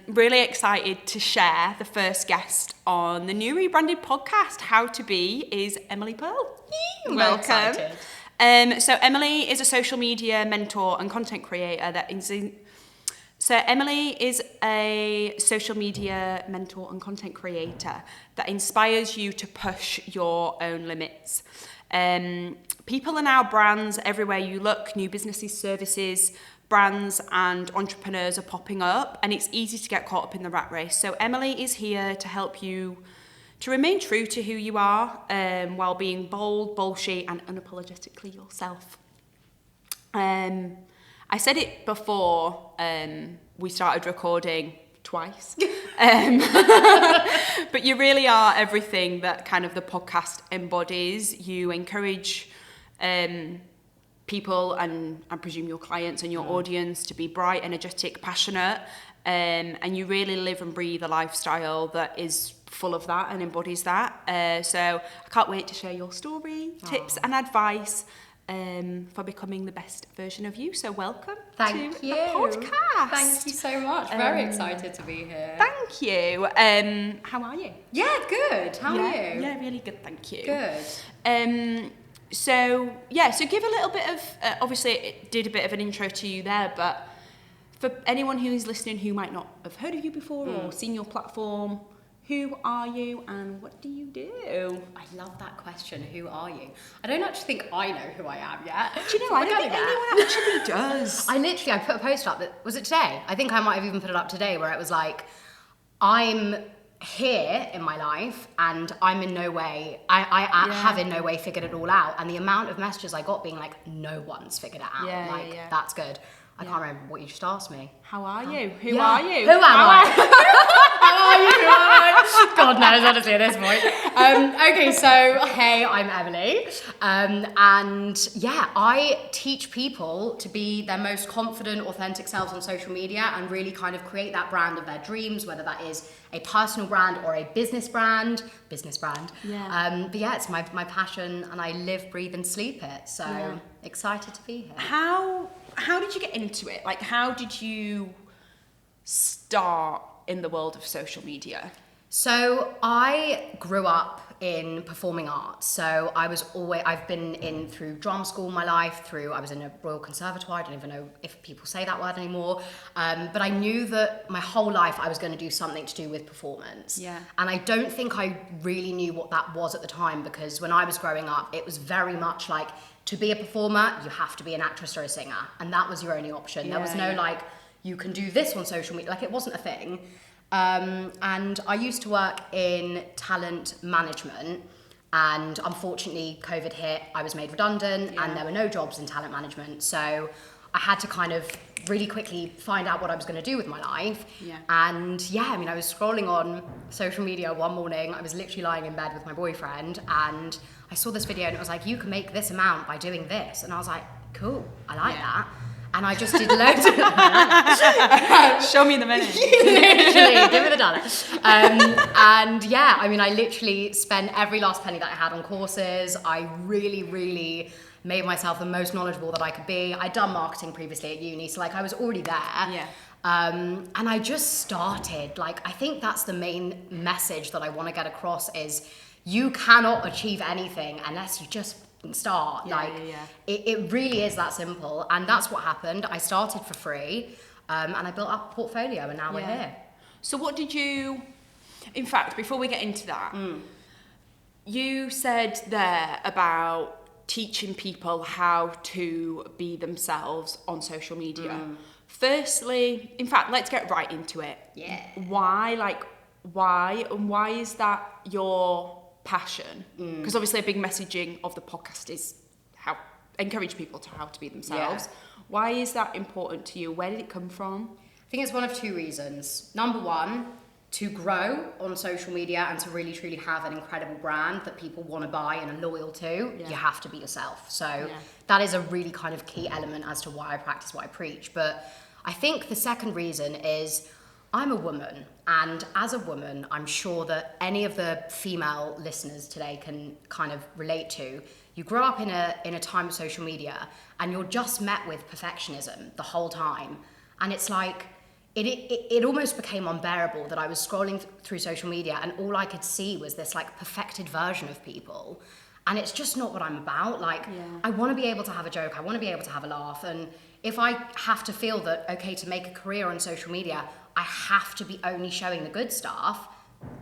really excited to share the first guest on the new rebranded podcast, How to Be, is Emily Pearl. Welcome. So Emily is a social media mentor and content creator Emily is a social media mentor and content creator that inspires you to push your own limits. People are now brands everywhere you look. New businesses, services, brands and entrepreneurs are popping up, and it's easy to get caught up in the rat race. So Emily is here to help you to remain true to who you are while being bold, bullshit and unapologetically yourself. I said it before we started recording twice, but you really are everything that kind of the podcast embodies. You encourage people and I presume your clients and your audience to be bright, energetic, passionate, and you really live and breathe a lifestyle that is full of that and embodies that. So I can't wait to share your story, tips and advice for becoming the best version of you. So welcome to the podcast. Thank you so much. Very excited to be here. Thank you. How are you? Yeah, good. How are you? Yeah, really good, thank you. Good. So give a little bit of, obviously it did a bit of an intro to you there, but for anyone who's listening who might not have heard of you before or seen your platform, who are you and what do you do? I love that question. Who are you? I don't actually think I know who I am yet. Do you know, I don't think anyone actually does. I put a post up that, was it today? I think I might have even put it up today where it was like, I'm here in my life and I'm in no way, I have in no way figured it all out. And the amount of messages I got being like, no one's figured it out. That's good. I can't remember what you just asked me. How are you? Who are you? Who am I? How are you? Who am I? God knows, honestly, at this point. Okay, so, hey, I'm Emily. I teach people to be their most confident, authentic selves on social media and really kind of create that brand of their dreams, whether that is a personal brand or a business brand. Yeah. It's my passion and I live, breathe and sleep it. So excited to be here. How did you get into it? Like, how did you start in the world of social media? So I grew up in performing arts. So I've been in through drama school my life, I was in a Royal Conservatoire, I don't even know if people say that word anymore. But I knew that my whole life I was going to do something to do with performance. Yeah. And I don't think I really knew what that was at the time, because when I was growing up, it was very much like, to be a performer, you have to be an actress or a singer. And that was your only option. There was no like, you can do this on social media. Like, it wasn't a thing. And I used to work in talent management, and unfortunately COVID hit, I was made redundant and there were no jobs in talent management. So I had to kind of really quickly find out what I was going to do with my life. And I was scrolling on social media one morning. I was literally lying in bed with my boyfriend and I saw this video and it was like, you can make this amount by doing this. And I was like, cool, I like that. And I just did loads of Show me the money. Literally, give me the dollar. I literally spent every last penny that I had on courses. I really, really made myself the most knowledgeable that I could be. I'd done marketing previously at uni, so I was already there. And I just started. I think that's the main message that I want to get across is you cannot achieve anything unless you just start. It really is that simple, and that's what happened. I started for free, and I built up a portfolio, and now we're here. So what did you, in fact, before we get into that, you said there about teaching people how to be themselves on social media. Firstly, in fact, let's get right into it. Why is that your passion? Because obviously a big messaging of the podcast is how encourage people to how to be themselves. Why is that important to you? Where did it come from? I think it's one of two reasons. Number one, to grow on social media and to really truly have an incredible brand that people want to buy and are loyal to, you have to be yourself. So that is a really kind of key element as to why I practice what I preach. But I think the second reason is I'm a woman, and as a woman, I'm sure that any of the female listeners today can kind of relate to. You grow up in a time of social media and you're just met with perfectionism the whole time. And it's like, it almost became unbearable that I was scrolling through social media and all I could see was this like perfected version of people. And it's just not what I'm about. Like, I want to be able to have a joke. I want to be able to have a laugh. And if I have to feel that, okay, to make a career on social media, I have to be only showing the good stuff.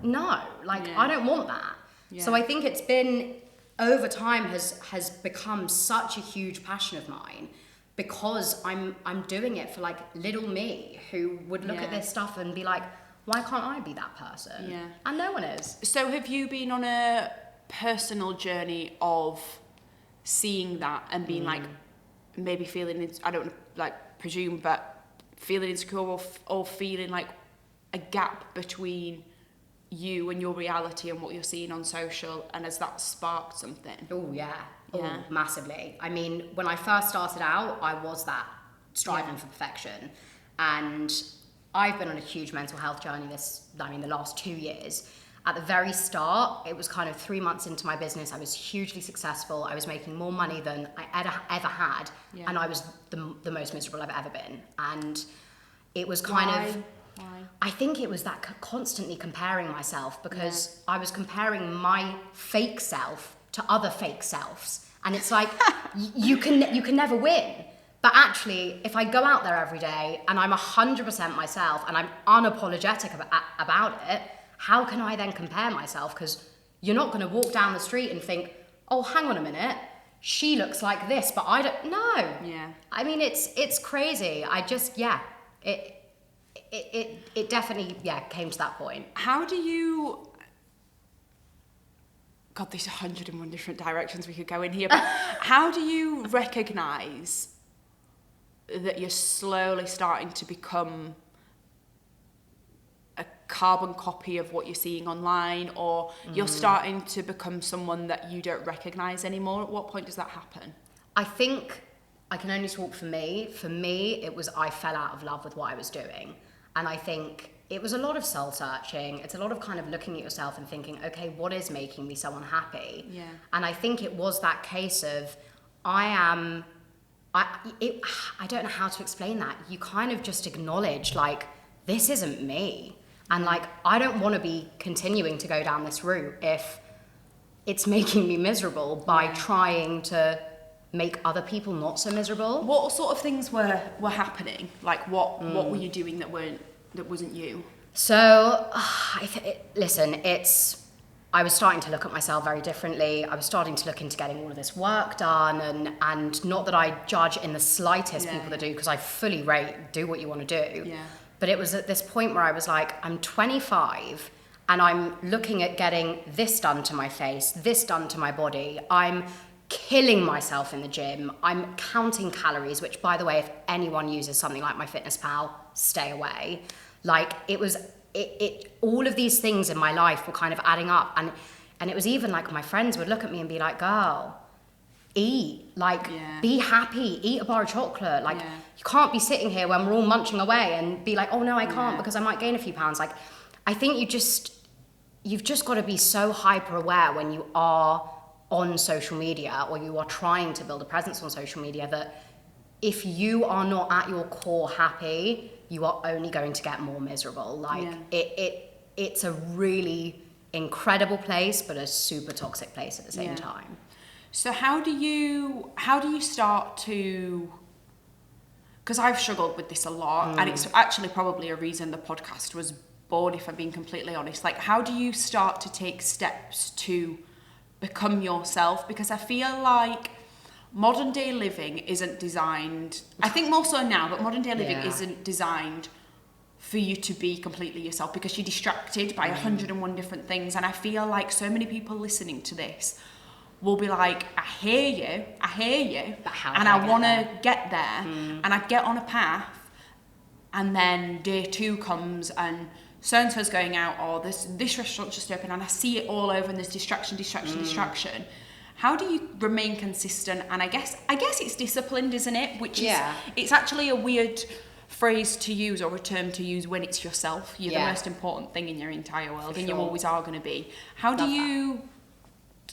No, like, I don't want that. Yeah. So I think it's been, over time, has become such a huge passion of mine, because I'm doing it for like little me who would look at this stuff and be like, why can't I be that person? Yeah. And no one is. So have you been on a personal journey of seeing that and being like, maybe feeling, I don't like presume, but feeling insecure or feeling like a gap between you and your reality and what you're seeing on social, and has that sparked something? Oh yeah. Oh, massively. I mean, when I first started out, I was that striving for perfection, and I've been on a huge mental health journey the last 2 years. At the very start, it was kind of 3 months into my business. I was hugely successful. I was making more money than I ever had, and I was the most miserable I've ever been. And it was kind of, I think it was that constantly comparing myself, because I was comparing my fake self to other fake selves, and it's like you can never win. But actually, if I go out there every day and I'm 100% myself and I'm unapologetic about it, how can I then compare myself? Because you're not going to walk down the street and think, oh, hang on a minute, she looks like this, but I don't. No. Yeah. I mean, it's crazy. I just it definitely came to that point. How do you? God, there's 101 different directions we could go in here, but how do you recognise that you're slowly starting to become a carbon copy of what you're seeing online, or you're starting to become someone that you don't recognise anymore? At what point does that happen? I think I can only talk for me. For me, it was I fell out of love with what I was doing. And I think it was a lot of soul searching. It's a lot of kind of looking at yourself and thinking, okay, what is making me so unhappy? Yeah. And I think it was that case of I don't know how to explain that. You kind of just acknowledge, like, this isn't me. And like, I don't want to be continuing to go down this route if it's making me miserable by trying to make other people not so miserable. What sort of things were happening? Like, what were you doing that wasn't you? So, listen, I was starting to look at myself very differently. I was starting to look into getting all of this work done, and not that I judge in the slightest people that do, because I fully rate, do what you want to do. Yeah. But it was at this point where I was like, I'm 25 and I'm looking at getting this done to my face, this done to my body. I'm killing myself in the gym. I'm counting calories, which, by the way, if anyone uses something like MyFitnessPal, stay away. Like, all of these things in my life were kind of adding up, and it was even like my friends would look at me and be like, girl, eat, like, be happy, eat a bar of chocolate, like, you can't be sitting here when we're all munching away and be like, oh no, I can't because I might gain a few pounds. Like, I think you've just got to be so hyper aware when you are on social media, or you are trying to build a presence on social media, that if you are not at your core happy, you are only going to get more miserable. Like, it's a really incredible place, but a super toxic place at the same time. So how do you start to, because I've struggled with this a lot, and it's actually probably a reason the podcast was born, if I'm being completely honest. Like, how do you start to take steps to become yourself? Because I feel like modern day living isn't designed, I think more so now, but modern day living isn't designed for you to be completely yourself, because you're distracted by 101 different things. And I feel like so many people listening to this will be like, I hear you, but how and I want to get there, and I get on a path, and then day 2 comes and so-and-so's going out, or this restaurant's just open, and I see it all over, and there's distraction. How do you remain consistent? And I guess it's disciplined, isn't it? Which is, it's actually a weird phrase to use, or a term to use, when it's yourself. You're the most important thing in your entire world, and you always are going to be. How do you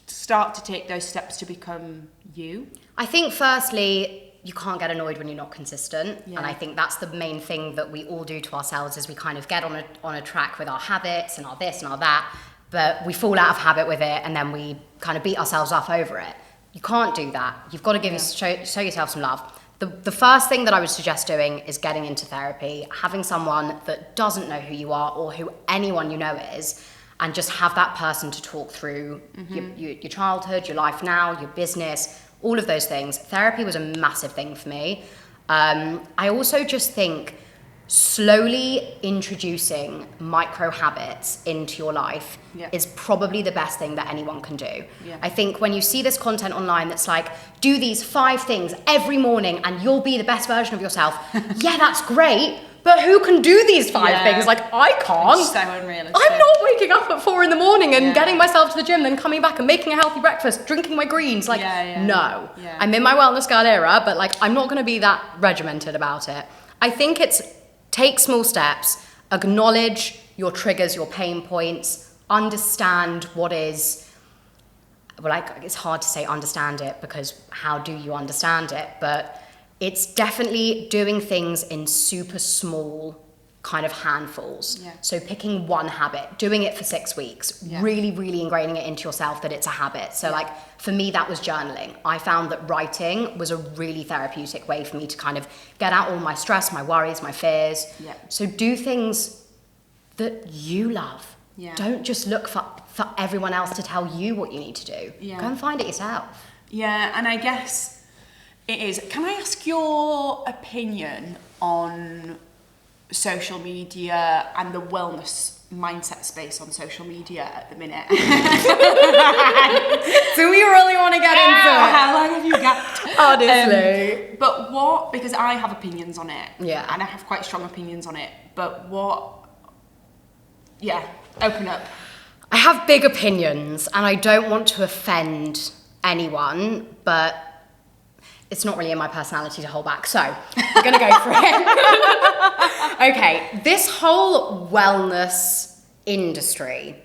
start to take those steps to become you? I think firstly, you can't get annoyed when you're not consistent. Yeah. And I think that's the main thing that we all do to ourselves, is we kind of get on a track with our habits and our this and our that, but we fall out of habit with it, and then we kind of beat ourselves up over it. You can't do that. You've got to show yourself some love. The first thing that I would suggest doing is getting into therapy, having someone that doesn't know who you are or who anyone you know is, and just have that person to talk through your childhood, your life now, your business, all of those things. Therapy was a massive thing for me. I also just think slowly introducing micro habits into your life is probably the best thing that anyone can do. Yeah. I think when you see this content online that's like, do these 5 things every morning and you'll be the best version of yourself. Yeah, that's great. But who can do these 5 things? Like, I can't. It's so unrealistic. I'm not waking up at 4 a.m. and getting myself to the gym, then coming back and making a healthy breakfast, drinking my greens. Like, no. Yeah. I'm in my wellness girl era, but like, I'm not going to be that regimented about it. I think it's take small steps, acknowledge your triggers, your pain points, understand what is, well, like, it's hard to say understand it, because how do you understand it? But it's definitely doing things in super small kind of handfuls. Yeah. So picking one habit, doing it for 6 weeks, really, really ingraining it into yourself that it's a habit. So like, for me, that was journaling. I found that writing was a really therapeutic way for me to kind of get out all my stress, my worries, my fears. Yeah. So do things that you love. Yeah. Don't just look for everyone else to tell you what you need to do. Yeah. Go and find it yourself. Yeah, and I guess it is. Can I ask your opinion on social media and the wellness mindset space on social media at the minute? Do we really want to get into it? How long have you got? Honestly. But what, because I have opinions on it. Yeah. And I have quite strong opinions on it. But what, open up. I have big opinions, and I don't want to offend anyone, but it's not really in my personality to hold back, so I'm gonna go for it. Okay, this whole wellness industry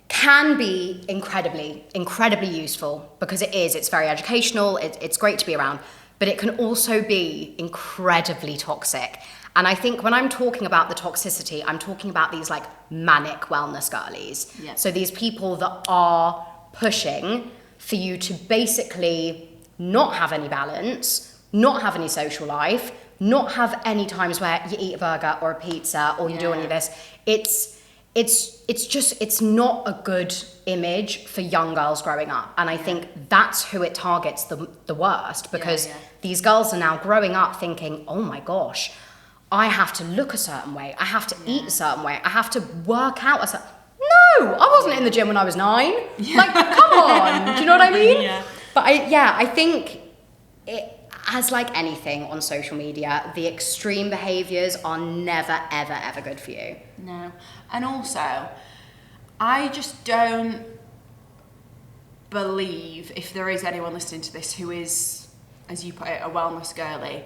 can be incredibly, incredibly useful, because it's very educational, it's great to be around, but it can also be incredibly toxic. And I think when I'm talking about the toxicity, I'm talking about these like manic wellness girlies. Yeah. So these people that are pushing for you to basically not have any balance, not have any social life, not have any times where you eat a burger or a pizza or you do any of this. It's not a good image for young girls growing up. And I think that's who it targets the worst, because these girls are now growing up thinking, oh my gosh, I have to look a certain way, I have to eat a certain way, I have to work out a certain... No, I wasn't in the gym when I was 9. Like, come on, do you know what I mean? Yeah. But I think it, as like anything on social media, the extreme behaviours are never, ever, ever good for you. No. And also, I just don't believe, if there is anyone listening to this who is, as you put it, a wellness girly,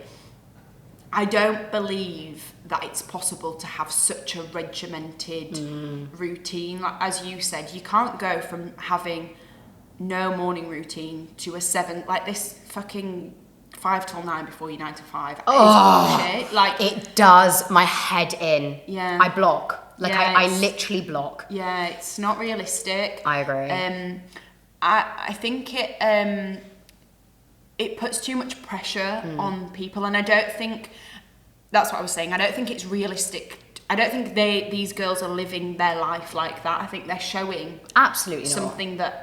I don't believe that it's possible to have such a regimented routine. Like, as you said, you can't go from having no morning routine to a 7, like this fucking 5 till 9 before your 9 to 5. Oh, it's bullshit. Like, it does my head in. Yeah. I block. Like, Yeah, I literally block. Yeah, it's not realistic. I agree. I think it puts too much pressure on people, and I don't think, that's what I was saying, I don't think it's realistic. I don't think these girls are living their life like that. I think they're showing Absolutely something that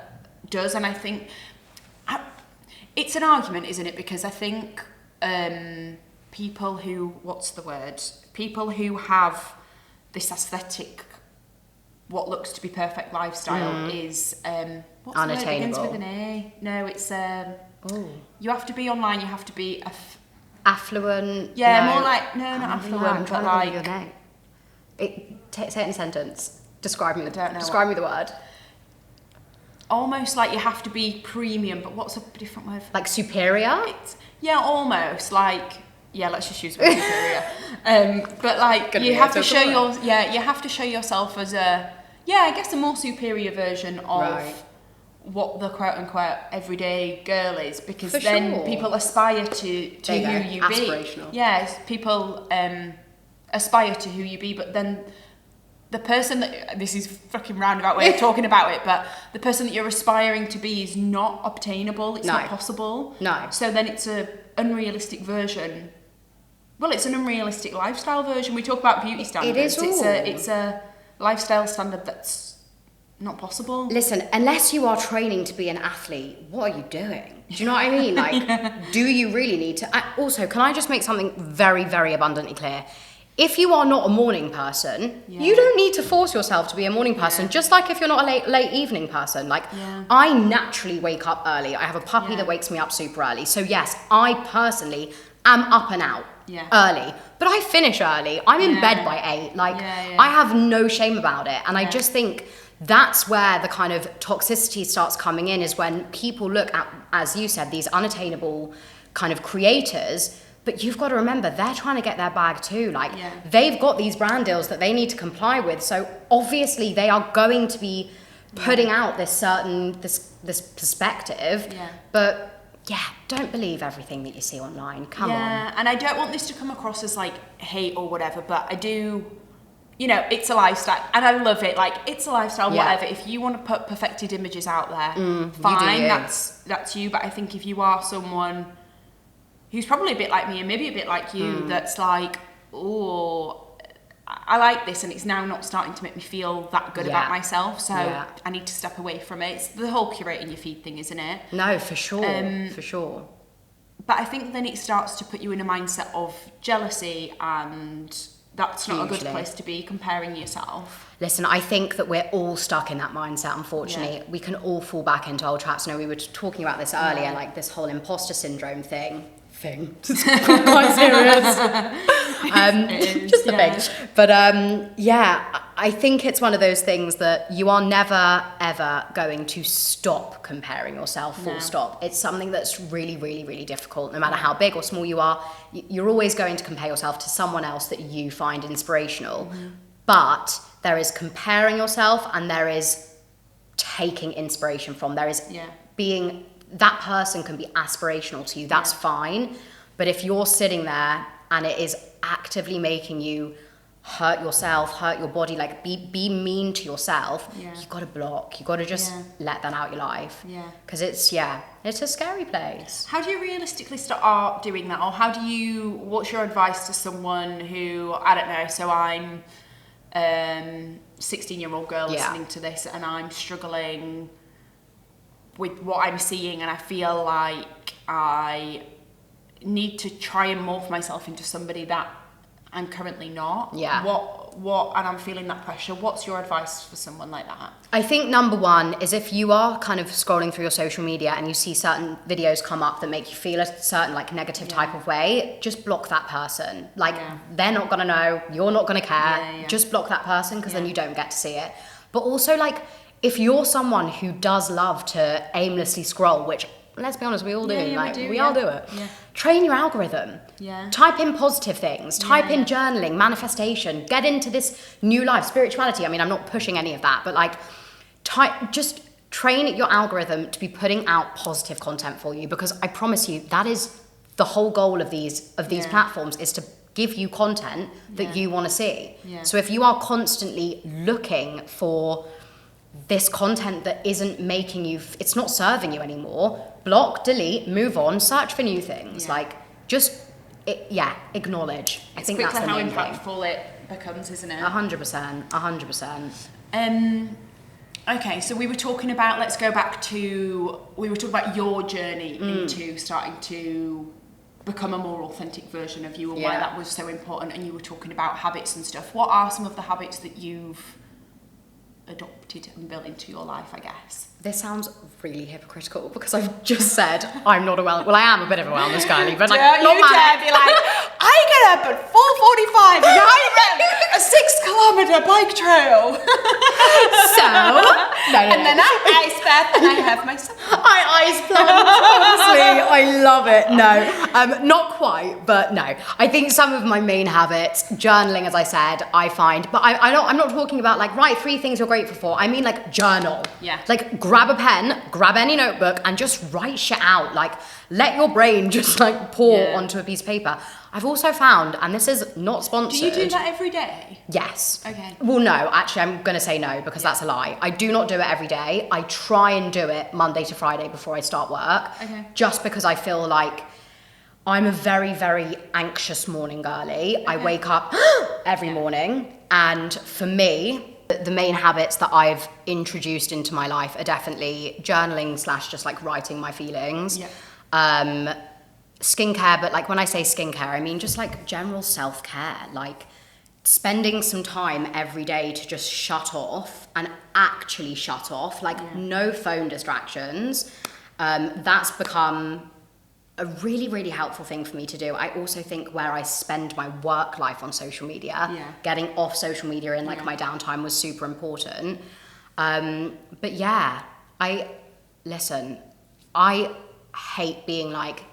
does, and I think it's an argument, isn't it? Because I think people who, people who have this aesthetic, what looks to be perfect lifestyle is what's the word? It begins with an A. No, it's you have to be online. You have to be affluent. Yeah, no. more like not affluent, but like say it in a sentence. Describe me. Describe me the word. Almost like you have to be premium, but what's a different word? Like superior. Almost like. Yeah, let's just use the word superior. But like you have to show you have to show yourself as a more superior version of what the quote unquote everyday girl is, because For then sure. people aspire to who you be. Aspirational. Yes, people aspire to who you be, but then the person that, this is fucking roundabout way of talking about it, but the person that you're aspiring to be is not obtainable. It's not possible. No. So then it's a unrealistic version. Well, it's an unrealistic lifestyle version. We talk about beauty standards. It is all. It's a lifestyle standard that's not possible. Listen, unless you are training to be an athlete, what are you doing? Do you know what I mean? Like, do you really need to? Also, can I just make something very, very abundantly clear? If you are not a morning person, you don't need to force yourself to be a morning person, just like if you're not a late evening person. Like, I naturally wake up early. I have a puppy that wakes me up super early. So yes, I personally am up and out early, but I finish early. I'm in bed by 8. Like, I have no shame about it. And I just think that's where the kind of toxicity starts coming in, is when people look at, as you said, these unattainable kind of creators. But you've got to remember, they're trying to get their bag too. Like, they've got these brand deals that they need to comply with. So obviously they are going to be putting out this certain, this perspective. But don't believe everything that you see online. Come on. And I don't want this to come across as like hate or whatever, but I do, you know, it's a lifestyle and I love it. Like, it's a lifestyle, whatever. If you want to put perfected images out there, fine, that's you. But I think if you are someone who's probably a bit like me and maybe a bit like you, that's like, oh, I like this and it's now not starting to make me feel that good about myself, so I need to step away from it. It's the whole curating your feed thing, isn't it? No, for sure, for sure. But I think then it starts to put you in a mindset of jealousy, and that's not a good place to be, comparing yourself. Listen, I think that we're all stuck in that mindset, unfortunately. We can all fall back into old traps. You know, we were talking about this earlier, like this whole imposter syndrome thing. It's quite serious. Just the thing. But I think it's one of those things that you are never ever going to stop comparing yourself, full stop. It's something that's really, really, really difficult. No matter how big or small you are, you're always going to compare yourself to someone else that you find inspirational. But there is comparing yourself and there is taking inspiration from. There is being... That person can be aspirational to you, that's fine. But if you're sitting there and it is actively making you hurt yourself, hurt your body, like be mean to yourself, you've got to block. You've got to just let that out your life. Because it's a scary place. How do you realistically start doing that? Or what's your advice to someone who, I don't know, so I'm 16-year-old girl listening to this and I'm struggling with what I'm seeing and I feel like I need to try and morph myself into somebody that I'm currently not. What and I'm feeling that pressure. What's your advice for someone like that? I think number one is, if you are kind of scrolling through your social media and you see certain videos come up that make you feel a certain like negative type of way, just block that person. Like they're not gonna know, you're not gonna care. Just block that person, because then you don't get to see it. But also, like, if you're someone who does love to aimlessly scroll, which, let's be honest, we all do. We all do it. Train your algorithm. Type in positive things. Type in journaling, manifestation. Get into this new life, spirituality. I mean, I'm not pushing any of that, but like, just train your algorithm to be putting out positive content for you, because I promise you, that is the whole goal of these platforms, is to give you content that you want to see. So if you are constantly looking for this content that isn't making you, it's not serving you anymore, block, delete, move on, search for new things. Like, just, acknowledge. I think that's the main thing. How impactful it becomes, isn't it? 100%. Okay, so we were talking about, let's go back to, we were talking about your journey into starting to become a more authentic version of you, and why that was so important, and you were talking about habits and stuff. What are some of the habits that you've adopted and built into your life, I guess? This sounds really hypocritical, because I've just said I'm not a well I am a bit of a wellness girlie, but like, not be like, I get up at 4:45 and I run a 6-kilometer bike trail. So, no. And then I ice bath and I have my supper. my eyes plunged, honestly. I love it. No, not quite, but no. I think some of my main habits, journaling, as I said, I find, but I'm not talking about like, write 3 things you're grateful for. I mean like journal. Yeah. Like grab a pen, grab any notebook and just write shit out. Like let your brain just like pour onto a piece of paper. I've also found, and this is not sponsored. Do you do that every day? Yes. Okay. Well, no, actually, I'm going to say no because that's a lie. I do not do it every day. I try and do it Monday to Friday before I start work. Okay. Just because I feel like I'm a very, very anxious morning girly. Okay. I wake up every morning. And for me, the main habits that I've introduced into my life are definitely journaling / just like writing my feelings. Yeah. Skincare, but like when I say skincare, I mean just like general self-care, like spending some time every day to just shut off and actually shut off, like no phone distractions. That's become a really, really helpful thing for me to do. I also think where I spend my work life on social media, getting off social media in like my downtime was super important. But yeah, I hate being like,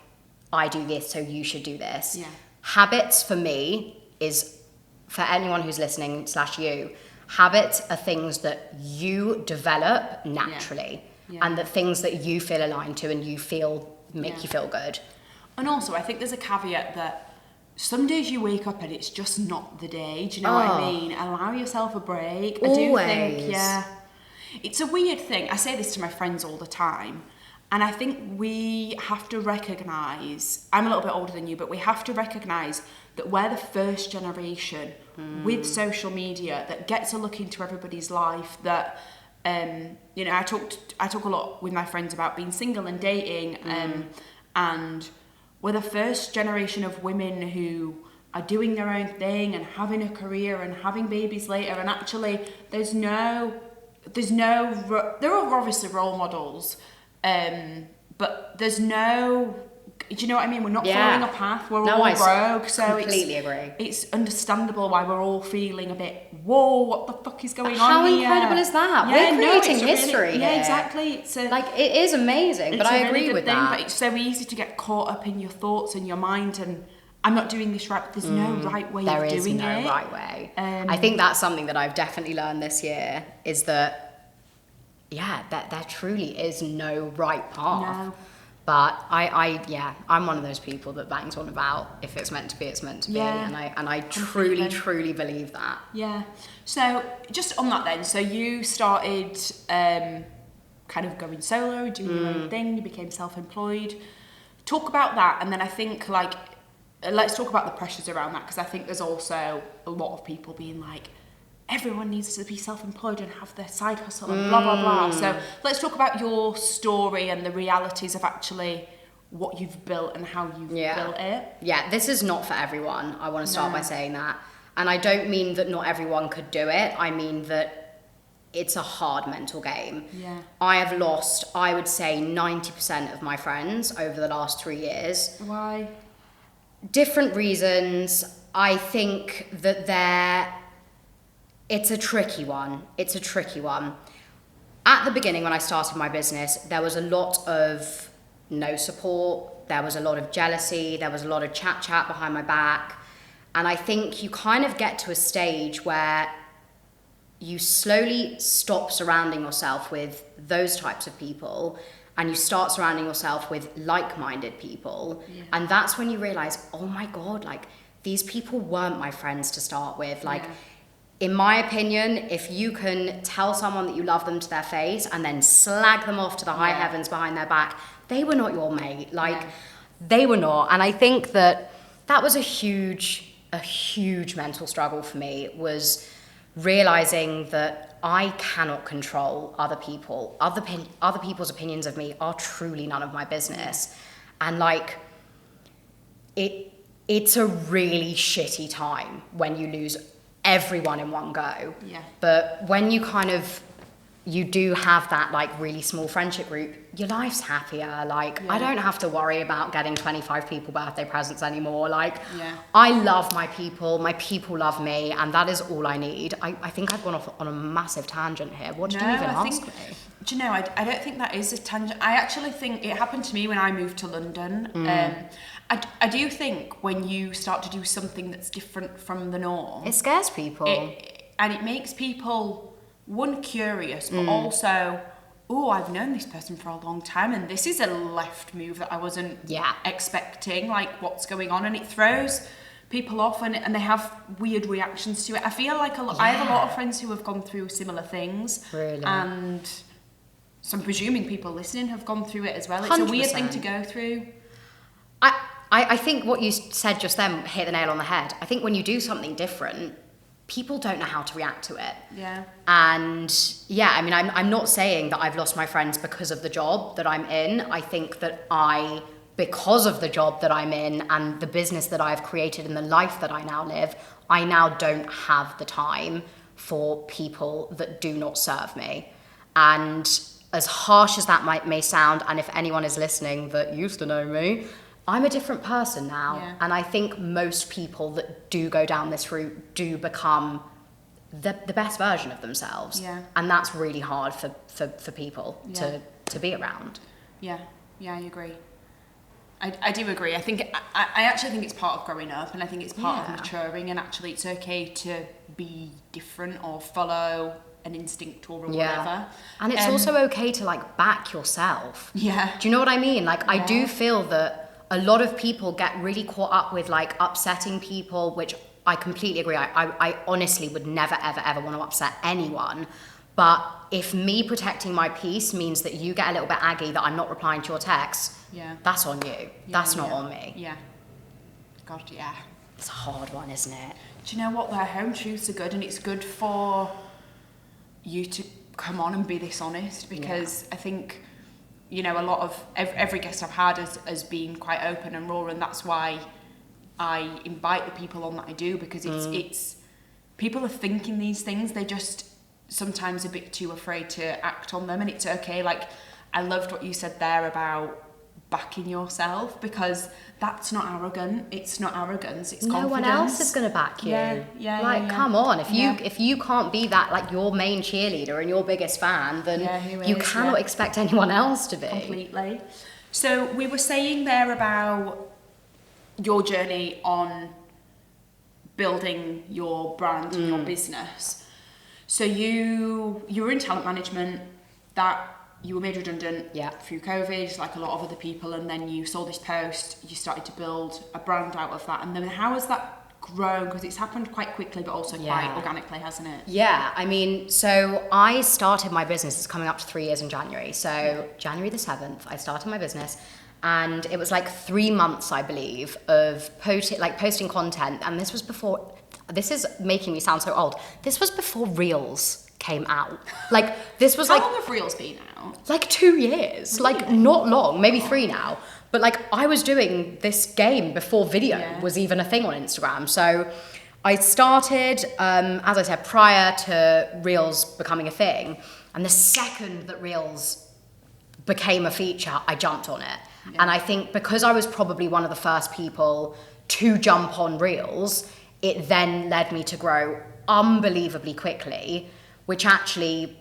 I do this, so you should do this. Yeah. Habits for me is, for anyone who's listening / you, habits are things that you develop naturally and the things that you feel aligned to and you feel make you feel good. And also, I think there's a caveat that some days you wake up and it's just not the day. Do you know what I mean? Allow yourself a break. Always. I do think, it's a weird thing. I say this to my friends all the time. And I think we have to recognise, I'm a little bit older than you, but we have to recognise that we're the first generation with social media that gets a look into everybody's life, that, you know, I talk a lot with my friends about being single and dating, and we're the first generation of women who are doing their own thing and having a career and having babies later, and actually there are obviously role models, but there's no, do you know what I mean? We're not following a path. We're all broke. So completely agree. It's understandable why we're all feeling a bit, whoa, what the fuck is going on How here? incredible is that? We're creating history here. Yeah, exactly. It's like, it is amazing, but I agree with that. But it's so easy to get caught up in your thoughts and your mind and I'm not doing this right, but there's no right way of doing it. There is no right way. I think that's something that I've definitely learned this year, is that that there truly is no right path. No. But I'm one of those people that bangs on about, if it's meant to be, it's meant to be. And I truly believe that. Yeah. So just on that then, so you started kind of going solo, doing your own thing, you became self-employed. Talk about that, and then I think like, let's talk about the pressures around that, because I think there's also a lot of people being like, everyone needs to be self-employed and have their side hustle and blah, blah, blah. So let's talk about your story and the realities of actually what you've built and how you've built it. Yeah, this is not for everyone. I want to start by saying that. And I don't mean that not everyone could do it. I mean that it's a hard mental game. Yeah. I have lost, I would say, 90% of my friends over the last 3 years. Why? Different reasons. I think that it's a tricky one. At the beginning, when I started my business, there was a lot of no support. There was a lot of jealousy. There was a lot of chat behind my back. And I think you kind of get to a stage where you slowly stop surrounding yourself with those types of people and you start surrounding yourself with like-minded people. Yeah. And that's when you realize, oh my God, like, these people weren't my friends to start with. Like, in my opinion, if you can tell someone that you love them to their face and then slag them off to the high heavens behind their back, they were not your mate. Like, they were not. And I think that was a huge mental struggle for me, was realizing that I cannot control other people. Other people's opinions of me are truly none of my business. And like, it's a really shitty time when you lose everyone in one go. Yeah. But when you do have that like really small friendship group, your life's happier. Like, I don't have to worry about getting 25 people birthday presents anymore. Like, I love my people love me, and that is all I need. I think I've gone off on a massive tangent here. What did you even ask me? Do you know, I don't think that is a tangent. I actually think it happened to me when I moved to London. I do think when you start to do something that's different from the norm, It scares people. And it makes people, one, curious, but also, oh, I've known this person for a long time, and this is a left move that I wasn't expecting, like what's going on, and it throws people off, and they have weird reactions to it. I feel like I have a lot of friends who have gone through similar things. Really? And so I'm presuming people listening have gone through it as well. It's 100%. A weird thing to go through. I think what you said just then hit the nail on the head. I think when you do something different, people don't know how to react to it. Yeah. And yeah, I mean, I'm not saying that I've lost my friends because of the job that I'm in. I think that because of the job that I'm in and the business that I've created and the life that I now live, I now don't have the time for people that do not serve me. And as harsh as that may sound, and if anyone is listening that used to know me, I'm a different person now. Yeah. And I think most people that do go down this route do become the best version of themselves. Yeah. And that's really hard for people to be around. Yeah, I agree. I do agree. I think I actually think it's part of growing up, and I think it's part of maturing, and actually it's okay to be different or follow an instinct or whatever. And it's also okay to like back yourself. Yeah. Do you know what I mean? Like I do feel that a lot of people get really caught up with like upsetting people, which I completely agree. I honestly would never, ever, ever want to upset anyone. But if me protecting my peace means that you get a little bit aggy that I'm not replying to your texts, that's on you. That's not on me. Yeah. God, yeah. It's a hard one, isn't it? Do you know what? Their home truths are good, and it's good for you to come on and be this honest, because I think, you know, a lot of every guest I've had has been quite open and raw, and that's why I invite the people on that I do, because it's people are thinking these things, they just sometimes a bit too afraid to act on them, and it's okay. Like, I loved what you said there about backing yourself, because that's not arrogant. It's not arrogance, it's confidence. No one else is going to back you. Yeah. Come on, if you can't be that, like, your main cheerleader and your biggest fan, then you cannot expect anyone else to be. Completely. So we were saying there about your journey on building your brand and your business. So you were in talent management, that you were made redundant through COVID, like a lot of other people, and then you saw this post, you started to build a brand out of that. And then how has that grown? Because it's happened quite quickly, but also quite organically, hasn't it? Yeah, I mean, so I started my business, it's coming up to 3 years in January. So January the 7th, I started my business, and it was like 3 months, I believe, of posting content. And this was before, this is making me sound so old, this was before Reels came out. Like, this was How long have Reels been out? Like 2 years, like not long, maybe 3 now. But like, I was doing this game before video was even a thing on Instagram. So I started, as I said, prior to Reels becoming a thing. And the second that Reels became a feature, I jumped on it. Yeah. And I think because I was probably one of the first people to jump on Reels, it then led me to grow unbelievably quickly, which actually,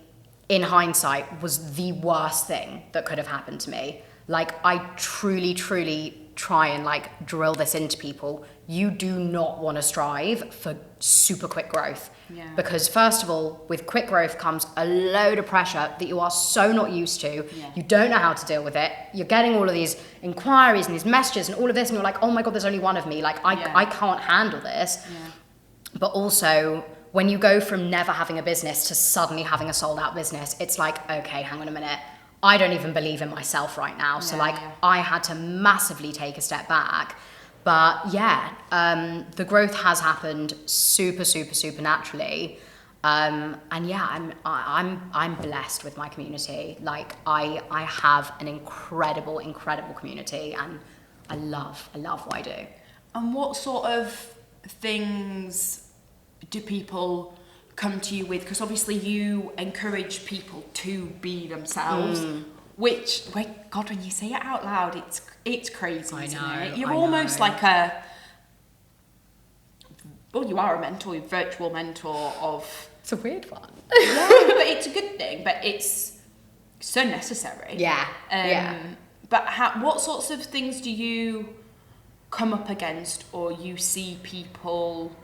in hindsight, was the worst thing that could have happened to me. Like, I truly, truly try and like drill this into people. You do not want to strive for super quick growth. Yeah. Because first of all, with quick growth comes a load of pressure that you are so not used to. Yeah. You don't know how to deal with it. You're getting all of these inquiries and these messages and all of this, and you're like, oh my God, there's only one of me. Like, I can't handle this. Yeah. But also, when you go from never having a business to suddenly having a sold out business, it's like, okay, hang on a minute. I don't even believe in myself right now. So I had to massively take a step back. But the growth has happened super, super, super naturally. And I'm blessed with my community. Like, I have an incredible, incredible community, and I love what I do. And what sort of things do people come to you with? Because obviously you encourage people to be themselves, which, God, when you say it out loud, it's crazy, isn't it? You're almost like you are a mentor, you're a virtual mentor of... It's a weird one. Yeah, but it's a good thing, but it's so necessary. Yeah. But what sorts of things do you come up against, or you see people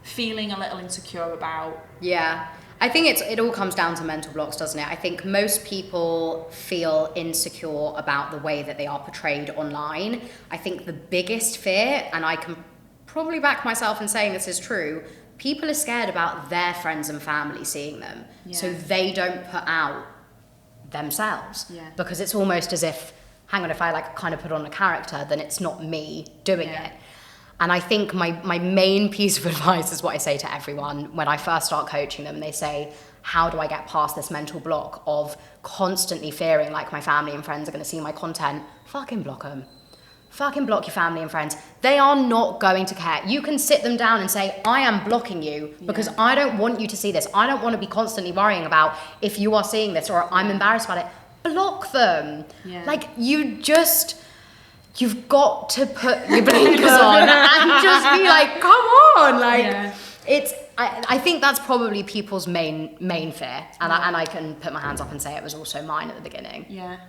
feeling a little insecure about? Yeah. I think it all comes down to mental blocks, doesn't it? I think most people feel insecure about the way that they are portrayed online. I think the biggest fear, and I can probably back myself in saying this is true, people are scared about their friends and family seeing them. Yeah. So they don't put out themselves. Yeah. Because it's almost as if, hang on, if I like kind of put on a character, then it's not me doing it. And I think my main piece of advice is what I say to everyone when I first start coaching them. They say, how do I get past this mental block of constantly fearing like my family and friends are going to see my content? Fucking block them. Fucking block your family and friends. They are not going to care. You can sit them down and say, I am blocking you because I don't want you to see this. I don't want to be constantly worrying about if you are seeing this or I'm embarrassed about it. Block them. Yeah. Like you've got to put your blinkers on and just be like, come on. Like I think that's probably people's main fear. And I can put my hands up and say it was also mine at the beginning. Yeah.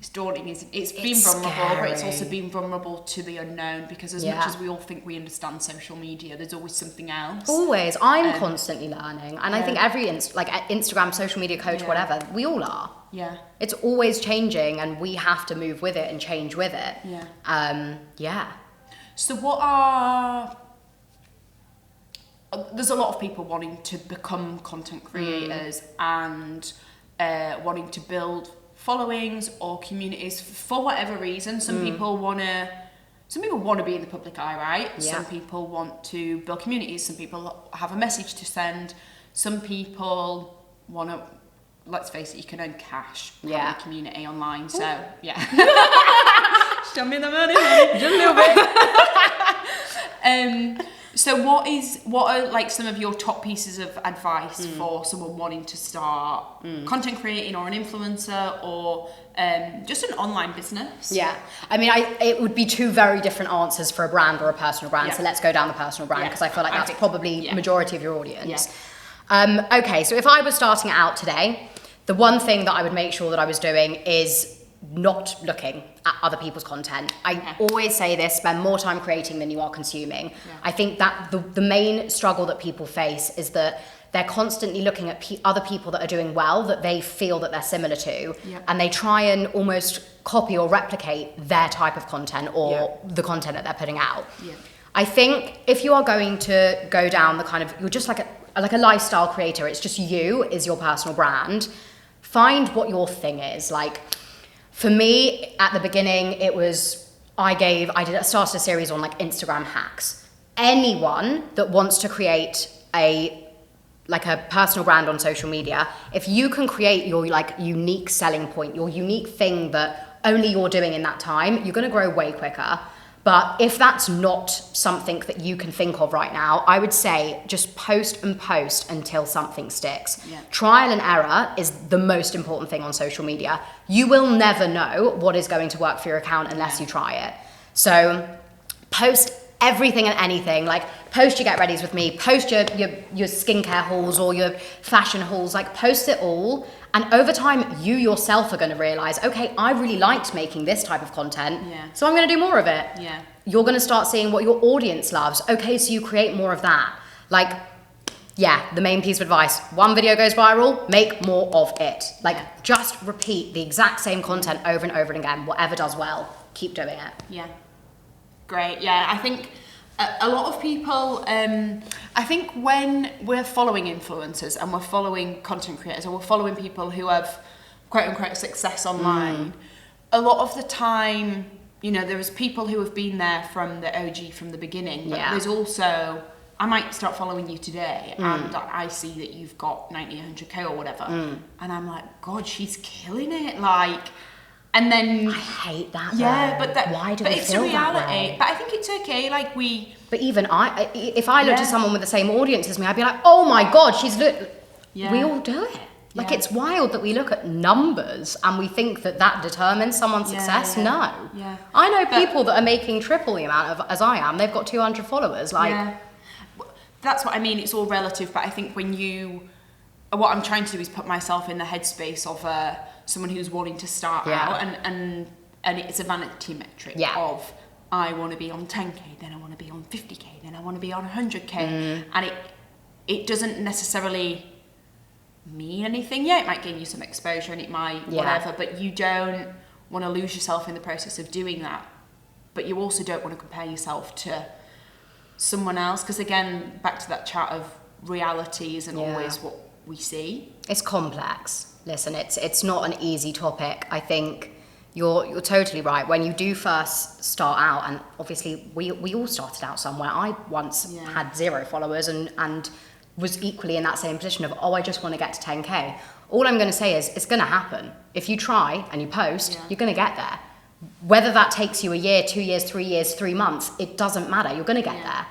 It's daunting, isn't it? It's been vulnerable, scary. But it's also been vulnerable to the unknown, because as much as we all think we understand social media, there's always something else. Always. I'm constantly learning. And I think every Instagram, social media coach, whatever, we all are. Yeah. It's always changing, and we have to move with it and change with it. Yeah. So what are... There's a lot of people wanting to become content creators and wanting to build followings or communities for whatever reason. Some people want to be in the public eye, right? Yeah. Some people want to build communities. Some people have a message to send. Some people want to, let's face it, you can earn cash from a community online. So show me the money, just a little bit. So what are like some of your top pieces of advice for someone wanting to start content creating, or an influencer, or just an online business? Yeah, I mean, it would be two very different answers for a brand or a personal brand. So let's go down the personal brand, because I feel like that's probably majority of your audience. Okay, so if I was starting out today, the one thing that I would make sure that I was doing is not looking at other people's content. I always say this: spend more time creating than you are consuming. I think that the main struggle that people face is that they're constantly looking at other people that are doing well, that they feel that they're similar to, and they try and almost copy or replicate their type of content or the content that they're putting out. I think if you are going to go down the kind of, you're just like a lifestyle creator, it's just you is your personal brand, find what your thing is. Like, for me, at the beginning, it was, I started a series on like Instagram hacks. Anyone that wants to create a personal brand on social media, if you can create your like unique selling point, your unique thing that only you're doing in that time, you're gonna grow way quicker. But if that's not something that you can think of right now, I would say just post and post until something sticks. Trial and error is the most important thing on social media. You will never know what is going to work for your account unless you try it. So post everything and anything. Like, post your get readies with me, post your skincare hauls or your fashion hauls, like post it all. And over time, you yourself are going to realize, okay, I really liked making this type of content, so I'm going to do more of it. You're going to start seeing what your audience loves. Okay, so you create more of that. Like, the main piece of advice: one video goes viral, make more of it. Like, just repeat the exact same content over and over and again. Whatever does well, keep doing it. Great. I think a lot of people, I think when we're following influencers and we're following content creators, or we're following people who have quote unquote success online, a lot of the time, you know, there's people who have been there from the OG, from the beginning, but there's also, I might start following you today and I see that you've got 90, 100k or whatever, and I'm like, God, she's killing it, like. And then I hate that. Why do we feel that way? But I think it's okay. Like But even if I looked at someone with the same audience as me, I'd be like, oh my God, she's we all do it. Like, it's wild that we look at numbers and we think that determines someone's success. No. I know people that are making triple the amount as I am. They've got 200 followers. Like, that's what I mean. It's all relative. But I think when you what I'm trying to do is put myself in the headspace of someone who's wanting to start out, and it's a vanity metric of I want to be on 10k, then I want to be on 50k, then I want to be on 100k, and it doesn't necessarily mean anything. Yeah, it might gain you some exposure and it might whatever, but you don't want to lose yourself in the process of doing that. But you also don't want to compare yourself to someone else, because again, back to that chart of reality isn't always what we see. It's complex. Listen, it's not an easy topic. I think you're totally right. When you do first start out, and obviously we all started out somewhere. I once had 0 followers and was equally in that same position of, I just want to get to 10k. All I'm going to say is it's going to happen. If you try and you post, you're going to get there. Whether that takes you a year, 2 years, 3 years, 3 months, it doesn't matter. You're going to get there.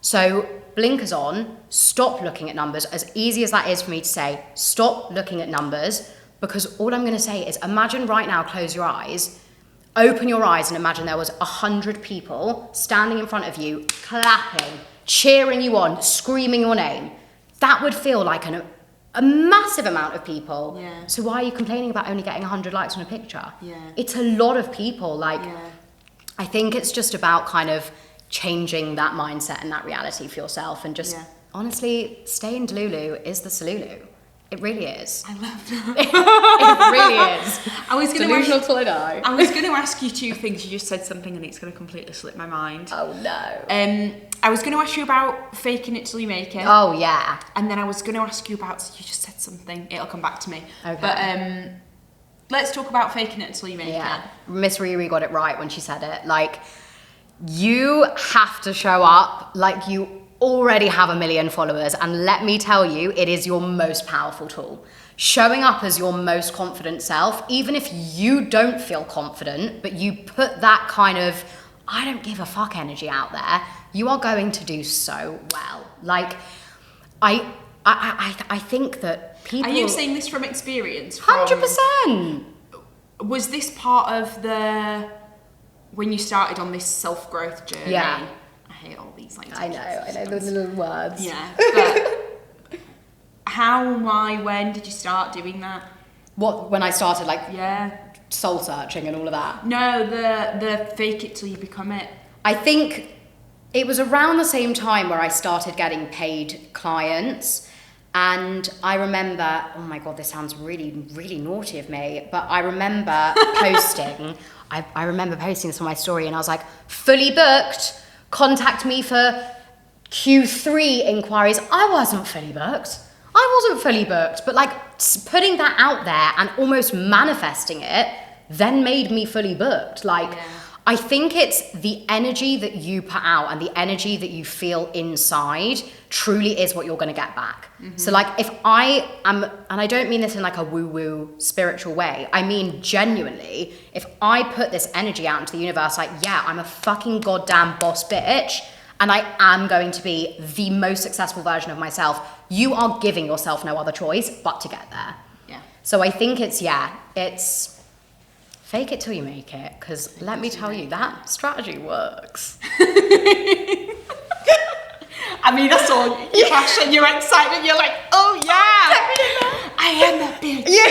So blinkers on, stop looking at numbers. As easy as that is for me to say, stop looking at numbers, because all I'm going to say is imagine right now, close your eyes, open your eyes and imagine there was 100 people standing in front of you, clapping, cheering you on, screaming your name. That would feel like a massive amount of people. Yeah. So why are you complaining about only getting 100 likes on a picture? Yeah. It's a lot of people. I think it's just about kind of changing that mindset and that reality for yourself, and just honestly, staying Delulu is the Salulu. It really is. I love that. It really is. I was going Delusional till I die. I was going to ask you 2 things. You just said something and it's going to completely slip my mind. Oh no. I was going to ask you about faking it till you make it. Oh yeah. And then I was going to ask you about, you just said something. It'll come back to me. Okay. But let's talk about faking it until you make it. Miss Riri got it right when she said it. Like, you have to show up like you already have 1 million followers, and let me tell you, it is your most powerful tool. Showing up as your most confident self, even if you don't feel confident, but you put that kind of I don't give a fuck energy out there, you are going to do so well. Like, I think that people... Are you saying this from experience? 100%! Was this part of when you started on this self-growth journey? Yeah. I hate all these I know those little words. Yeah, but how, why, when did you start doing that? What, when I started soul searching and all of that? No, the fake it till you become it. I think it was around the same time where I started getting paid clients, and I remember, oh my God, this sounds really, really naughty of me, but I remember posting, I remember posting this on my story, and I was like, fully booked, contact me for Q3 inquiries. I wasn't fully booked, but like putting that out there and almost manifesting it then made me fully booked. I think it's the energy that you put out and the energy that you feel inside truly is what you're going to get back. Mm-hmm. So if I am, and I don't mean this in a woo-woo spiritual way, I mean genuinely, if I put this energy out into the universe, I'm a fucking goddamn boss bitch, and I am going to be the most successful version of myself, you are giving yourself no other choice but to get there. Yeah. So I think it's fake it till you make it, because let me tell you, that strategy works. I mean, I saw your passion, your excitement, you're like, oh yeah, I am that bitch. Yeah.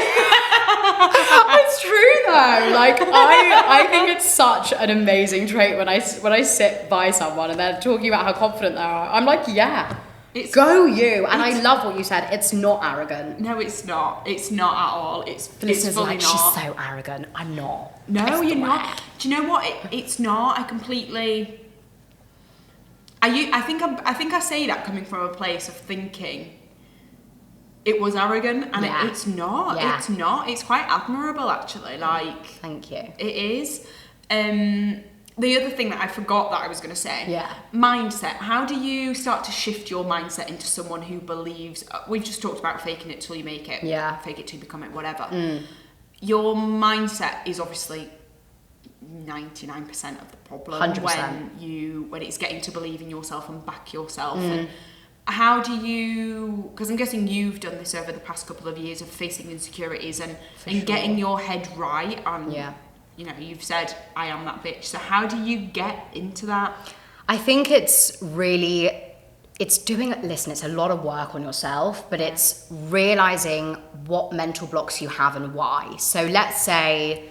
It's true though. I think it's such an amazing trait when I sit by someone and they're talking about how confident they are. I'm like, yeah. Go you. And I love what you said. It's not arrogant. No, it's not. It's not at all. It's fully not. She's so arrogant. I'm not. No, you're not. Do you know what? It's not. I think I say that coming from a place of thinking it was arrogant, and it's not. Yeah. It's not. It's quite admirable, actually. Thank you. It is. The other thing that I forgot that I was going to say, mindset. How do you start to shift your mindset into someone who believes, we've just talked about faking it till you make it, fake it till you become it, whatever. Mm. Your mindset is obviously 99% of the problem 100%. when it's getting to believe in yourself and back yourself. And how do you, because I'm guessing you've done this over the past couple of years of facing insecurities and getting your head right on... Yeah. You've said, I am that bitch. So how do you get into that? I think it's really it's a lot of work on yourself, but it's realizing what mental blocks you have and why. So let's say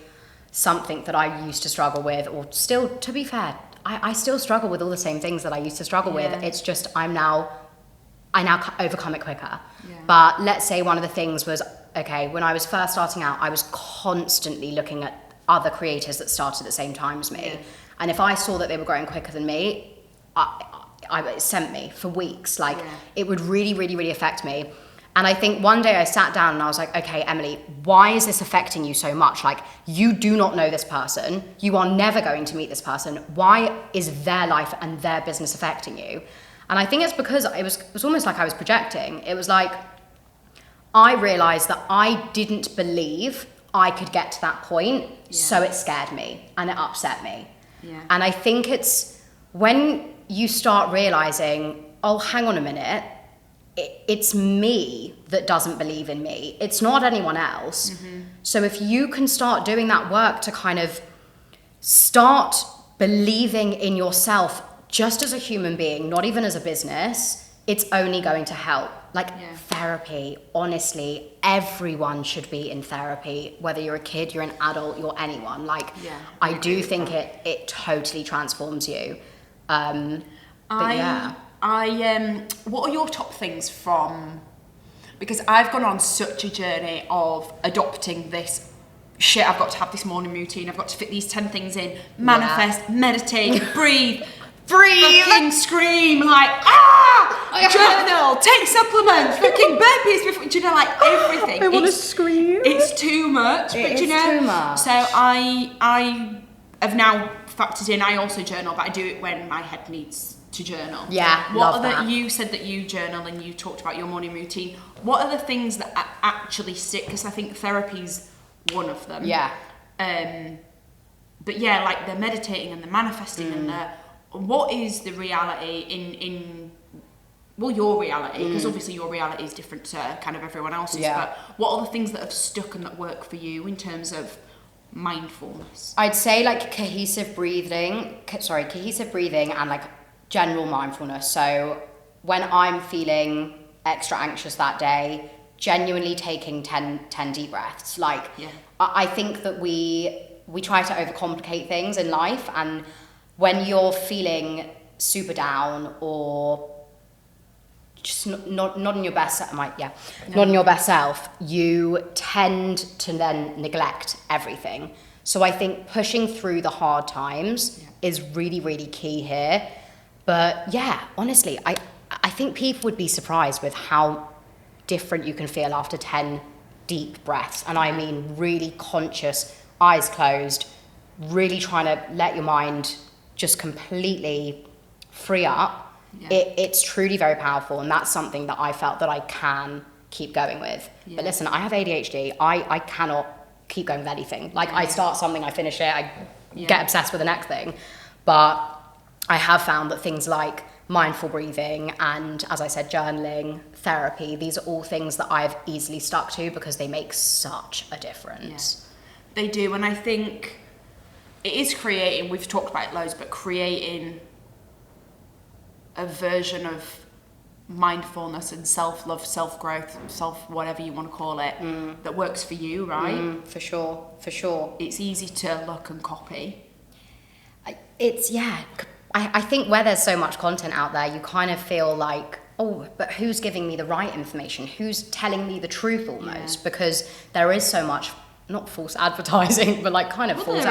something that I used to struggle with, or still, to be fair, I still struggle with all the same things that I used to struggle with. It's just I now overcome it quicker. But let's say one of the things was, okay, when I was first starting out, I was constantly looking at other creators that started at the same time as me. And if I saw that they were growing quicker than me, it sent me for weeks. Like, it would really, really, really affect me. And I think one day I sat down and I was like, okay, Emily, why is this affecting you so much? Like, you do not know this person. You are never going to meet this person. Why is their life and their business affecting you? And I think it's because it was almost like I was projecting. It was like, I realized that I didn't believe I could get to that point. So it scared me and it upset me. And I think it's when you start realizing, oh, hang on a minute, it's me that doesn't believe in me. It's not anyone else. So if you can start doing that work to kind of start believing in yourself just as a human being, not even as a business, it's only going to help. Like therapy, honestly, everyone should be in therapy, whether you're a kid, you're an adult, you're anyone. Like, I do think it totally transforms you. What are your top things from, because I've gone on such a journey of adopting this shit, I've got to have this morning routine, I've got to fit these 10 things in, manifest, meditate, breathe, fucking scream, like, journal, take supplements, fucking burpees before, do you know, like, everything. I want to scream. It's too much, but you know, too much. So I have now factored in, I also journal, but I do it when my head needs to journal. You said that you journal and you talked about your morning routine. What are the things that actually stick? Because I think therapy's one of them. But yeah, like the meditating and the manifesting and what is the reality in your reality, because obviously your reality is different to kind of everyone else's, but what are the things that have stuck and that work for you in terms of mindfulness? I'd say like cohesive breathing and like general mindfulness. So when I'm feeling extra anxious that day, genuinely taking 10 deep breaths. Like, I think that we try to overcomplicate things in life, and when you're feeling super down or just not in your best not in your best self, you tend to then neglect everything. So I think pushing through the hard times is really, really key here. But yeah, honestly, I think people would be surprised with how different you can feel after 10 deep breaths. And I mean really conscious, eyes closed, really trying to let your mind just completely free up. It's truly very powerful, and that's something that I felt that I can keep going with. But listen, I have ADHD. I cannot keep going with anything. Like, I start something, I finish it, I get obsessed with the next thing. But I have found that things like mindful breathing and, as I said, journaling, therapy, these are all things that I've easily stuck to because they make such a difference. They do, and I think it is creating, we've talked about it loads, but creating a version of mindfulness and self-love, self-growth, whatever you want to call it, that works for you, right? For sure. It's easy to look and copy. I think where there's so much content out there, you kind of feel like, oh, but who's giving me the right information? Who's telling me the truth almost? Because there is so much, not false advertising, but like kind of false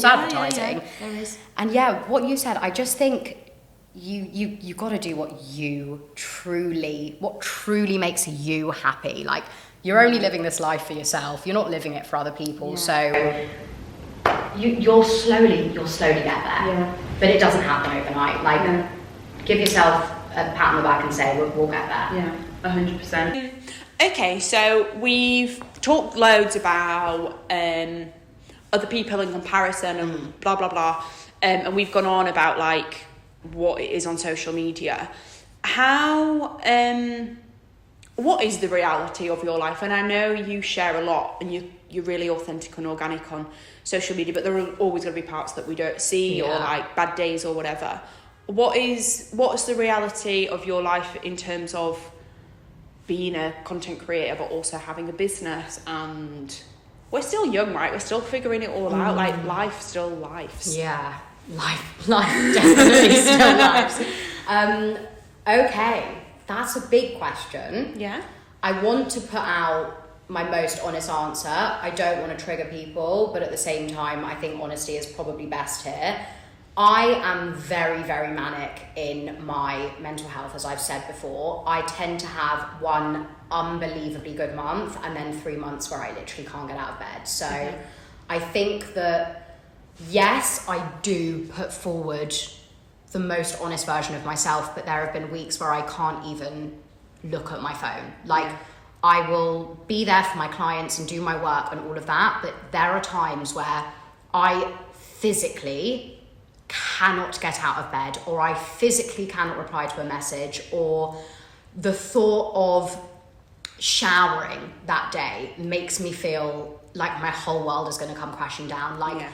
advertising. There is. And what you said, I just think you got to do what truly makes you happy. Like, you're only living this life for yourself. You're not living it for other people. So you'll slowly get there. But it doesn't happen overnight. Like, give yourself a pat on the back and say, we'll get there. 100%. Okay, so we've talked loads about other people in comparison and blah, blah, blah. And we've gone on about, like, what it is on social media. What is the reality of your life? And I know you share a lot and you're really authentic and organic on social media, but there are always going to be parts that we don't see or like bad days or whatever. what's the reality of your life in terms of being a content creator, but also having a business? And we're still young, right? We're still figuring it all out. Like, life still lives. Yeah, life definitely still lives. Okay, that's a big question. Yeah. I want to put out my most honest answer. I don't want to trigger people, but at the same time, I think honesty is probably best here. I am very, very manic in my mental health, as I've said before. I tend to have one unbelievably good month and then 3 months where I literally can't get out of bed. So I think that, yes, I do put forward the most honest version of myself, but there have been weeks where I can't even look at my phone. Like, I will be there for my clients and do my work and all of that, but there are times where I physically cannot get out of bed, or I physically cannot reply to a message, or the thought of showering that day makes me feel like my whole world is going to come crashing down. Like,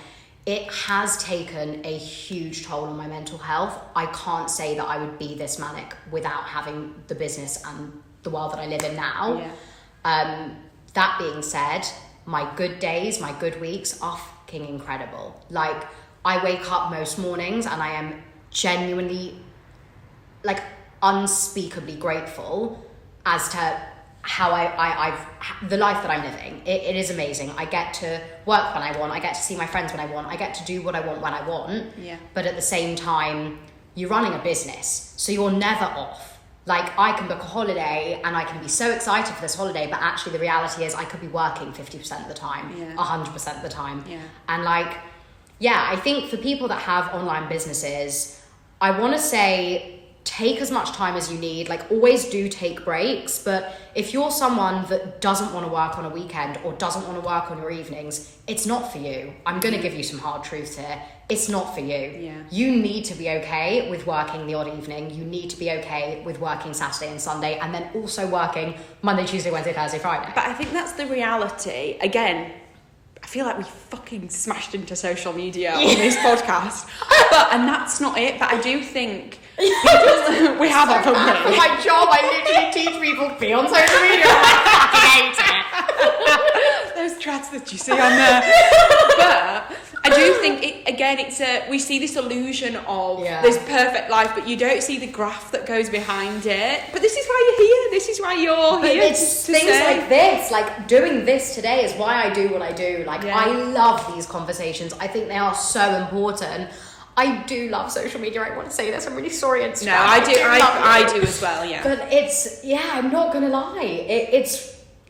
it has taken a huge toll on my mental health. I can't say that I would be this manic without having the business and the world that I live in now. That being said, my good days, my good weeks are fucking incredible. Like, I wake up most mornings and I am genuinely, like, unspeakably grateful as to how I've the life that I'm living. It is amazing. I get to work when I want. I get to see my friends when I want. I get to do what I want when I want. But at the same time, you're running a business, so you're never off. Like, I can book a holiday and I can be so excited for this holiday, but actually the reality is I could be working 50% of the time, 100% of the time. And like, I think for people that have online businesses, I want to say, take as much time as you need. Like, always do take breaks. But if you're someone that doesn't want to work on a weekend or doesn't want to work on your evenings, it's not for you. I'm going to give you some hard truths here. It's not for you. You need to be okay with working the odd evening. You need to be okay with working Saturday and Sunday, and then also working Monday, Tuesday, Wednesday, Thursday, Friday. But I think that's the reality. Again, I feel like we fucking smashed into social media on this podcast. And that's not it. But I do think people, we have so bad for my job. I literally teach people to be on social media. I fucking hate it. Those trads that you see on there. But I do think we see this illusion of this perfect life, but you don't see the graph that goes behind it. But this is why you're here. This is why you're here. It's things like this, like doing this today is why I do what I do. Like, I love these conversations. I think they are so important. I do love social media. I want to say this. I'm really sorry, Instagram. No, I do as well. Yeah. But it's I'm not gonna lie.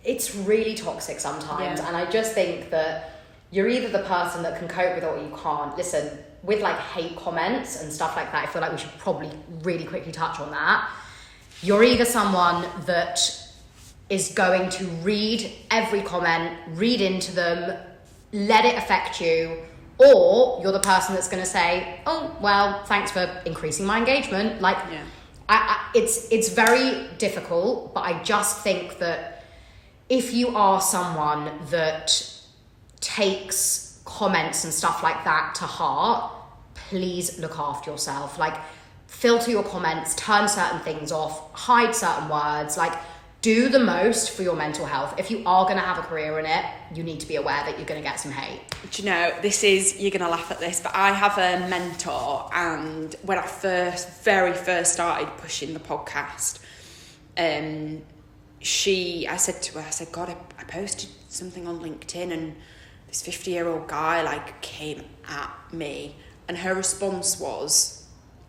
It's really toxic sometimes, and I just think that you're either the person that can cope with it or you can't. Listen, with like hate comments and stuff like that, I feel like we should probably really quickly touch on that. You're either someone that is going to read every comment, read into them, let it affect you, or you're the person that's going to say, oh, well, thanks for increasing my engagement. Like, it's very difficult, but I just think that if you are someone that takes comments and stuff like that to heart, please look after yourself. Like, filter your comments, turn certain things off, hide certain words, like, do the most for your mental health. If you are going to have a career in it, you need to be aware that you're going to get some hate. Do you know, you're going to laugh at this, but I have a mentor, and when I very first started pushing the podcast, I said to her, God, I posted something on LinkedIn and this 50-year-old guy like came at me, and her response was,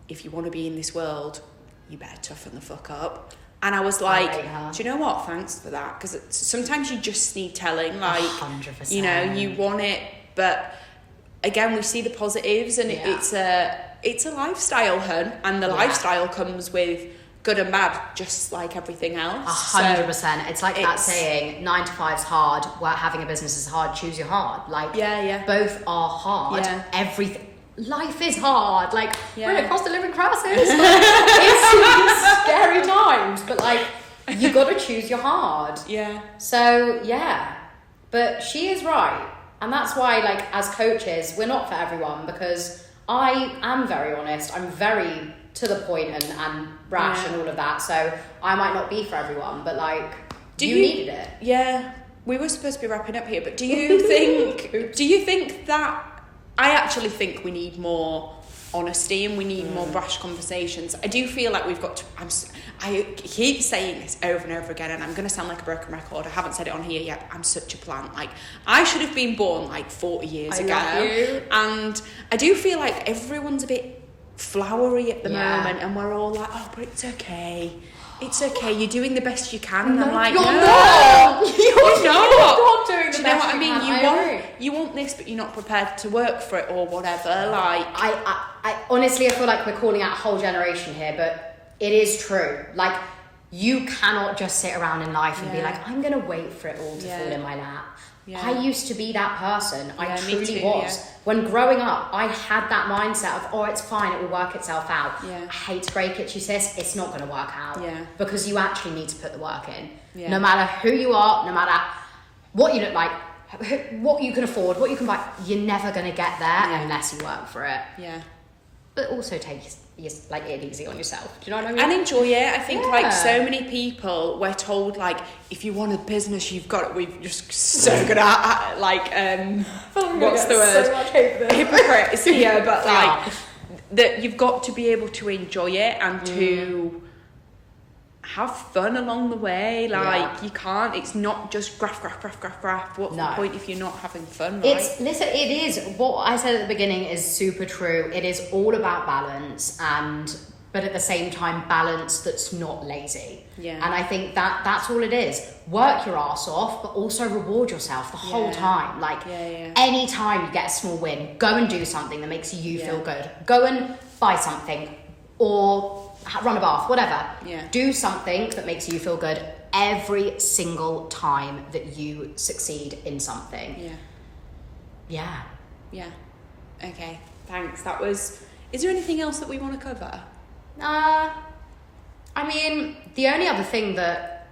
if you want to be in this world, you better toughen the fuck up. And I was like, do you know what? Thanks for that. Because sometimes you just need telling, like, 100%. You know, you want it, but again, we see the positives, and it's a lifestyle, hun, and the lifestyle comes with good and bad, just like everything else. 100%. It's like that saying, 9 to 5's hard, having a business is hard, choose your hard. Like, both are hard. Everything. Life is hard. Like, we're in a cost of living crisis. It's scary times, but like, you got to choose your hard. So but she is right, and that's why, like, as coaches, we're not for everyone, because I am very honest. I'm very to the point and brash and all of that. So I might not be for everyone, but like, you needed it. Yeah. We were supposed to be wrapping up here, but do you think that, I actually think we need more honesty and we need more brash conversations. I do feel like we've got to, I keep saying this over and over again, and I'm going to sound like a broken record. I haven't said it on here yet. I'm such a plant. Like, I should have been born like 40 years ago. And I do feel like everyone's a bit flowery at the moment, and we're all like, oh, but it's okay. It's okay, you're doing the best you can. And I'm like, you're no, not. You're not doing the best Do you know what I mean? can. You want this, but you're not prepared to work for it or whatever. Like, I honestly, I feel like we're calling out a whole generation here, but it is true. Like, you cannot just sit around in life and be like, I'm gonna wait for it all to fall in my lap. I used to be that person. I truly was. When growing up, I had that mindset of, oh, it's fine, it will work itself out. I hate to break it to you, sis, it's not going to work out. Because you actually need to put the work in. No matter who you are, no matter what you look like, what you can afford, what you can buy, you're never going to get there unless you work for it. But also take like it easy on yourself. Do you know what I mean? And enjoy it. I think like so many people, we're told like, if you want a business, you've got it. We've just so good at like what's the word? So much hate for this. Hypocrites here, but like that you've got to be able to enjoy it and to have fun along the way. Like you can't. It's not just graph. What's the point if you're not having fun? Right? It is what I said at the beginning is super true. It is all about balance, but at the same time, balance that's not lazy. And I think that's all it is. Work your ass off, but also reward yourself the whole time. Like any time you get a small win, go and do something that makes you feel good. Go and buy something or run a bath, whatever. Do something that makes you feel good every single time that you succeed in something. Yeah. Okay, thanks. That was... Is there anything else that we want to cover? I mean, the only other thing that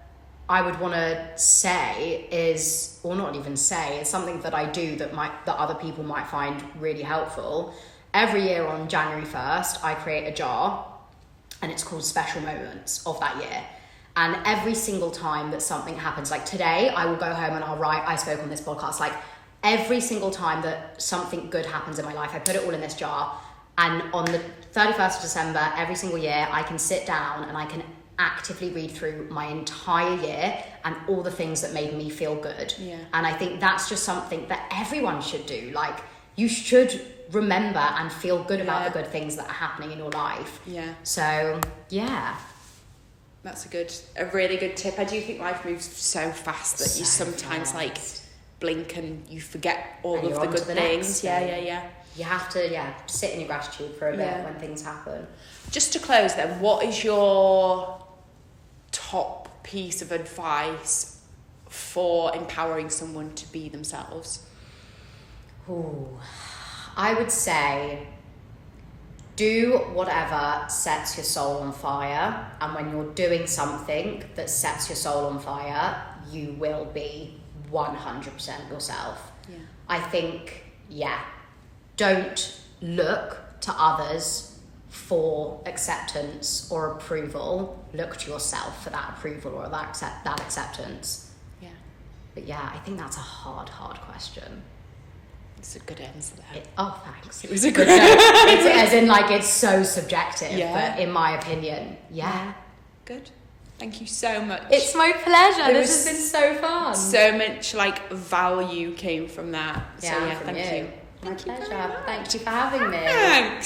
I would want to say is, or not even say, is something that I do that other people might find really helpful. Every year on January 1st, I create a jar, and it's called Special Moments of that year. And every single time that something happens, like today, I will go home and I'll write, I spoke on this podcast, like every single time that something good happens in my life, I put it all in this jar. And on the 31st of December, every single year, I can sit down and I can actively read through my entire year and all the things that made me feel good. And I think that's just something that everyone should do. Like, you should remember and feel good about the good things that are happening in your life. So, That's a really good tip. I do think life moves so fast that you sometimes like blink and you forget all of the good things. You have to, sit in your gratitude for a bit when things happen. Just to close then, what is your top piece of advice for empowering someone to be themselves? I would say do whatever sets your soul on fire, and when you're doing something that sets your soul on fire, you will be 100% yourself. I think, don't look to others for acceptance or approval. Look to yourself for that approval or that acceptance. But I think that's a hard question. It's a good answer there. Thanks. It was a good it's as in like it's so subjective, but in my opinion, good. Thank you so much. It's my pleasure. This has been so fun. So much like value came from that. So thank you. My pleasure. Thank you for having me. Thanks.